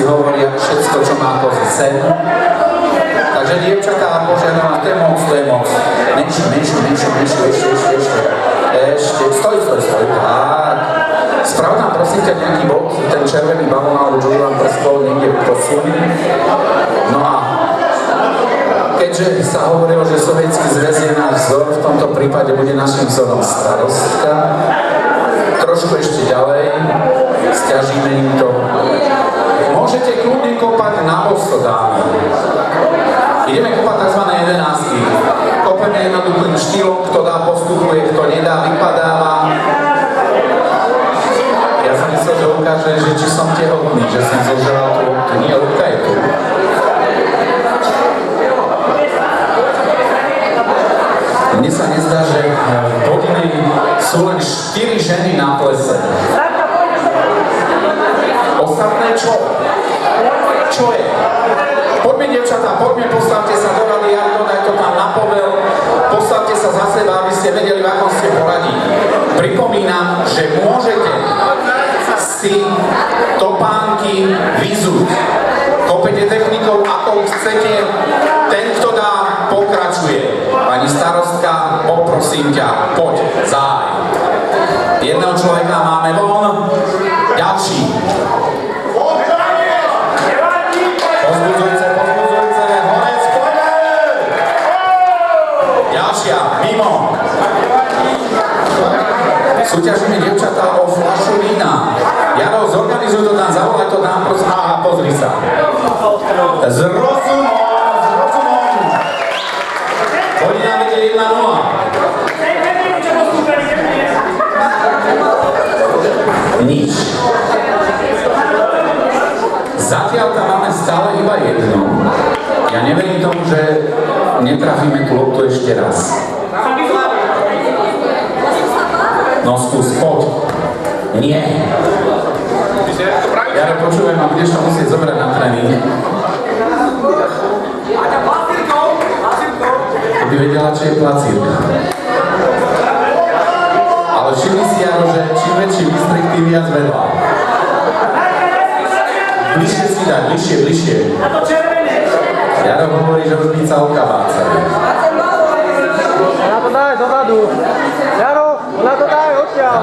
hovoria všetko, čo má kozy sen. Takže dievčatá požiadala, to je moc. Ešte, stoj. Tak. Sprav tam prosím ťa nejaký bod, ten červený balón alebo čo vám prskol niekde posun. No a keďže sa hovorilo, že Sovietsky zväz je náš vzor, v tomto prípade bude našim vzorom starostka. Trošku ešte ďalej, sťažíme im to. Môžete kľudne kopať na boso, dámy. Ideme kopať tzv. 11. Kopeme jednoduchým štýlom, kto dá postupuje, kto nedá vypadáva. Ja som myslel, že ukáže, že či som tehotný, že som zožral tú loptu. Nie, lopta je tu. Mne sa nezdá, že v Bodine sú len 4 ženy na plese. Ostatné čo? Čo je? Poďme, dievčatá, postavte sa do rady, Jarko, daj to tam na povel, postavte sa za seba, aby ste vedeli, v akom ste poradí. Pripomínam, že môžete si topánky vyzuť. Kopete technikou, ako chcete, ten, kto dá, pokračuje. Pani starostka, poprosím ťa, poď, záj. Jedného človeka máme von, ďalší. Pozbudzujúce, horec, poďme! Ďalšia, mimo. Súťažíme dievčatá o fľašu vína. Jaro, zorganizuj to tam, zavolaj to tam, prosím. Aha, pozri sa. S rozumom. Hodina vedie 1-0. Nič. Zatiaľ tam máme stále iba jedno. Ja neverím tomu, že netrafíme tú loptu ešte raz. No skús, poď. Nie. Ja počujem, a budeš to musieť zobrať na tréning. Keby vedela, čo je placírka. Ale všimni si, Jaro, že čím väčší výstrih, tým viac vedla. Bližšie si daj, bližšie. Jaro hovorí, že už by sa okabácali. Na to daj, dozadu. Jaro, na to daj, odtiaľ.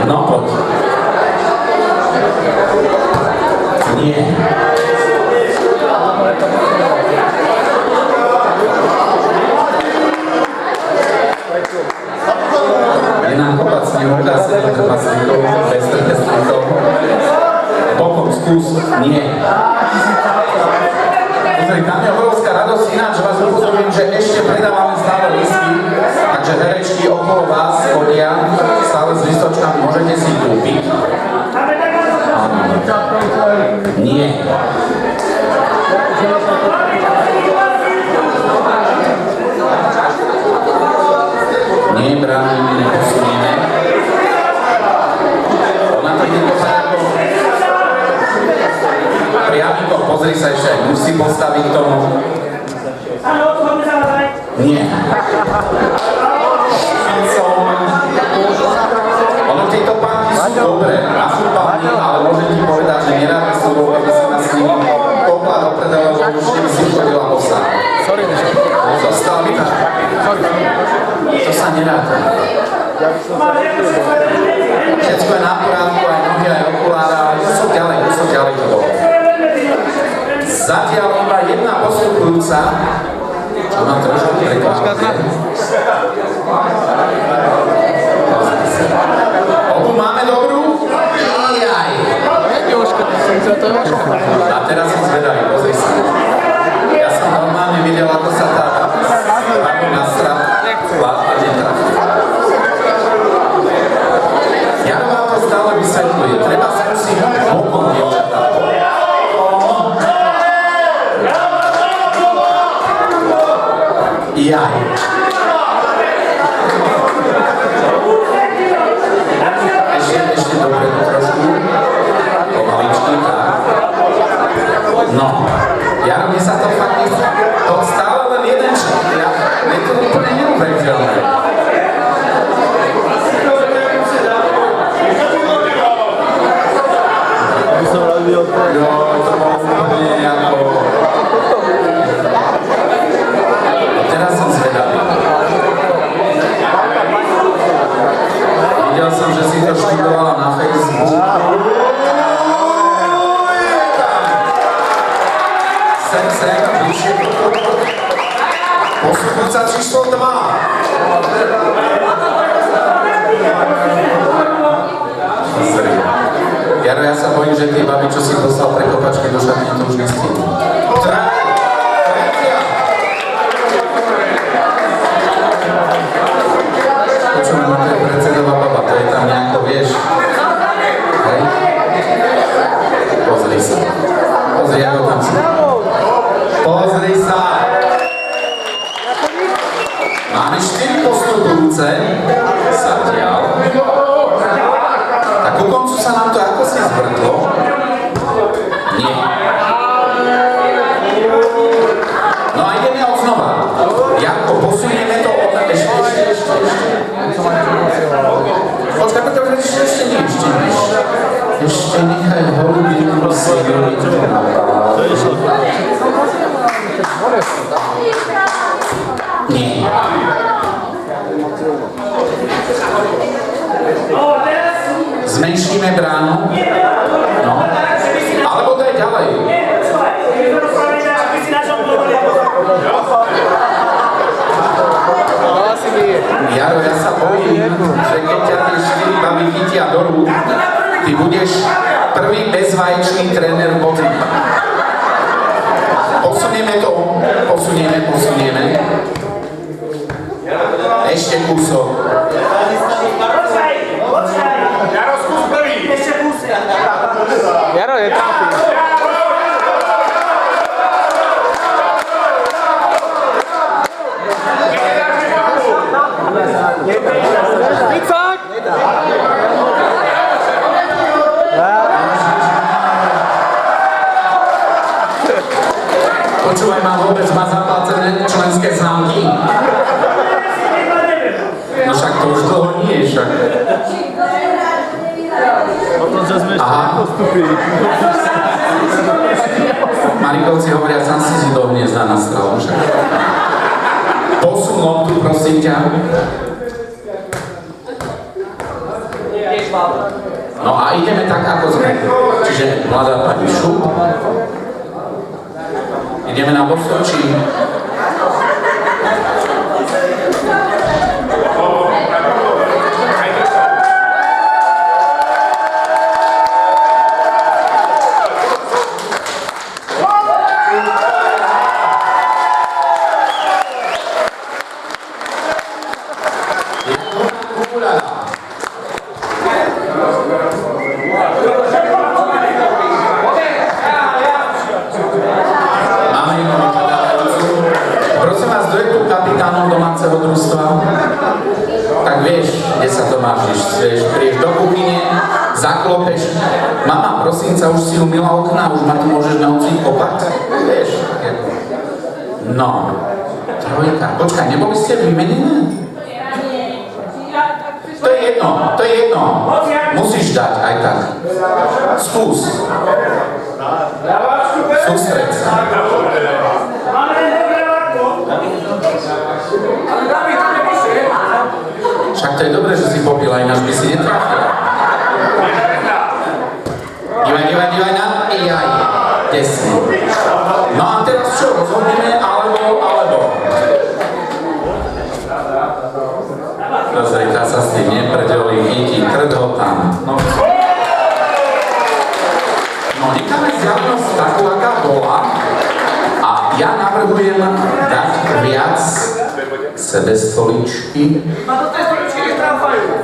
No poď. Nie. Je nám kopať snehovka, sedem trpaslíkov, bez trpaslíkov. Bokom skús, nie. Pozri, tam je obrovská radosť, ináč vás upozorím, že ešte predávame stále lístky, takže herečky okolo vás chodia stále s listočkami, môžete si ich kúpiť. Nie. Nie, brány, my neposunieme. Ona to ide kopať ako... Priamiko, pozri sa ešte, aj musí postaviť k tomu. Nie. Ono tieto pánky sú dobré, na futbalní, ale môžem ti povedať, že neráme s tobou, aby si nás s nimi kopla do predele, lebo už by si chodila bosa. Zostal mi tak. To sa neráta. Všetko je na porádku, aj nohy, aj okulára, ale čo ďalej to bolo. Zatiaľ iba jedna postupujúca, čo ma trošku prekvapuje. Obu máme dobrú? Jaj. A teraz som zvedavý, pozri sa. Ja som normálne videl, ako sa tá nastra a netrafí. Jaro vám to stále vysvetľuje. Treba skúsiť bokom, dievčatá. Jaj. Ešte dopredu trošku. Pomaličky, tak. No. Jaro, mne sa to fakt nechce. To stále len jeden človek. Je to úplne neuveriteľné. Jaro, ja sa bojím, že tie baby, čo si poslal pre kopačky do šatne, to už nestihli. Počujem, to je predsedová baba, to je tam nejako, vieš. Hej? Pozri sa. Pozri, ako tam si. Pozri sa. Máme 4 postupujúce. Zatiaľ. Tak ku koncu sa nám to ako si zvrtlo. Nie. No a ideme od znova. Janko, posunieme to od... Ešte. Počkaj, ešte nie. Ešte nechaj holubinu, prosím. Nie. Zmenšíme bránu. No. Alebo daj ďalej. Jaro, ja sa bojím, že keď ťa tie 4 baby chytia do rúk, ty budeš prvý bezvaječný tréner v Bodriku. Posunieme. Ešte kúsok. Jaro, skús prvý. Ešte kúsok. Jaro, je trafí. Vicák! Počúvaj, má vôbec zaplacené členské známky? No však to už dlho nie je však. Potom, že sme ešte nepostupili. Marikovci hovoria, sám si do hniezda nastrel. Posun loptu, prosím ťa. No a ideme tak, ako sme. Čiže mladá pani šup. Ideme na bosočí. Domáceho družstva, tak vieš, kde sa to máš, vieš, prídeš do kuchyne, zaklopeš, mama, prosím sa, už si umýla okna, už ma tu môžeš naučiť kopať, vieš. No, trojka, počkaj, neboli ste vymenené? To je jedno, musíš dať aj tak. Skús. Sústreď sa. Však to je dobré, že si popila, ináč by si netrafil. Dívaj na... Jaj, tesne. No a teraz čo, rozhodneme, alebo? Pozri, tá sa s tým nepredolí, chytí, krd ho tam. No necháme zjavnosť takú, aká bola. A ja navrhujem dať viac sebe stoličky. A to tie stoličky neštráfajú.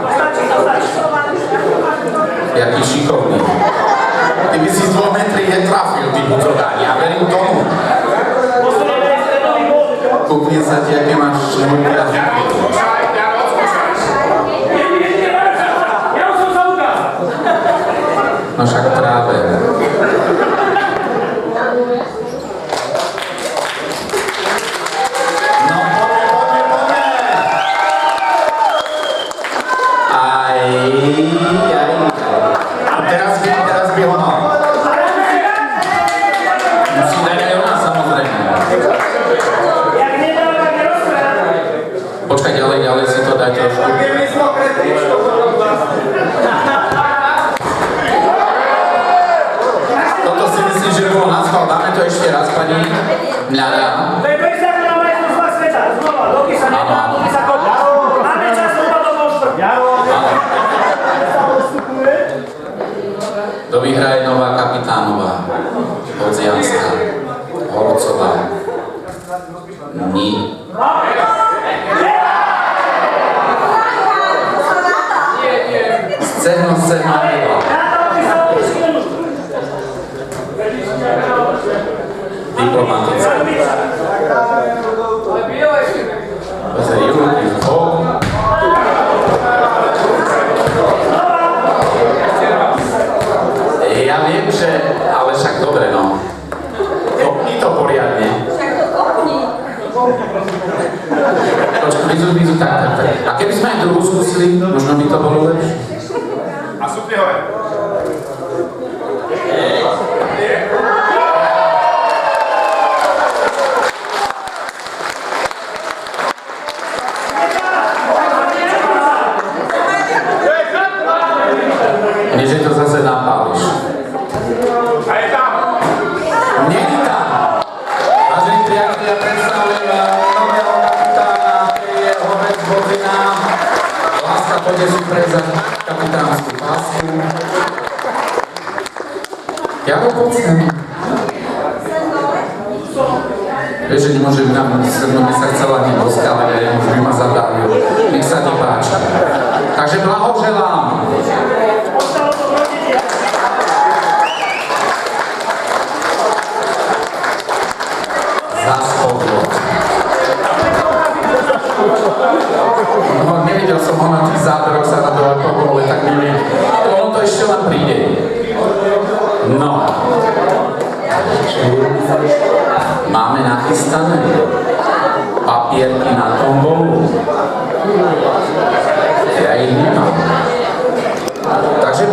Stačí. Jaký šikovný. Ty by si z 2 metrí netrafil, ty budzogán. Ja verím tomu. Kúkne sa ti, aké máš šnúrky a zúbky. Ja už som sa ukázal. No však práve. Teraz by ho mal. Musí dať aj ona, samozrejme. Počkaj, ďalej si to daj trošku. Toto si myslím, že bolo na schvál. Dáme to ešte raz, pani Mľada. To je prísľad na majstrovstvá sveta. Znova, doky sa nedá, doky sa kopá. Máme čas, znova do monštru. vyhraje nová kapitánová Hodzianska, Horcová. Nie. Scéno Neva. Diplomatické. Pozri, Jurky, ja viem, že... Ale však dobre, no. Kopni to poriadne. Počkaj, vizu, tak. A keby sme aj druhú skúsili, možno by to bolo lepšie. A súpne hore. Nie, že to zase napáliš. A je tam. Nie je tam. Vážení priatelia, predstavujem vám nového kapitána, ktorý je Horec Bodzina. Láska, poďte si prezať kapitánsku pásku. Jaro, poď sem. Vieš, že nemôžem nám by sa chcela neboska, ale už by ma zadávil. Nech sa ti páči. Takže blahoželám. Za spodlo. No, nevidel som ho na tých záberoch sa radovať po gole, tak neviem. Ono to ešte len príde. No. Máme nachystané papierky na tombolu. Ja ich nemám. Takže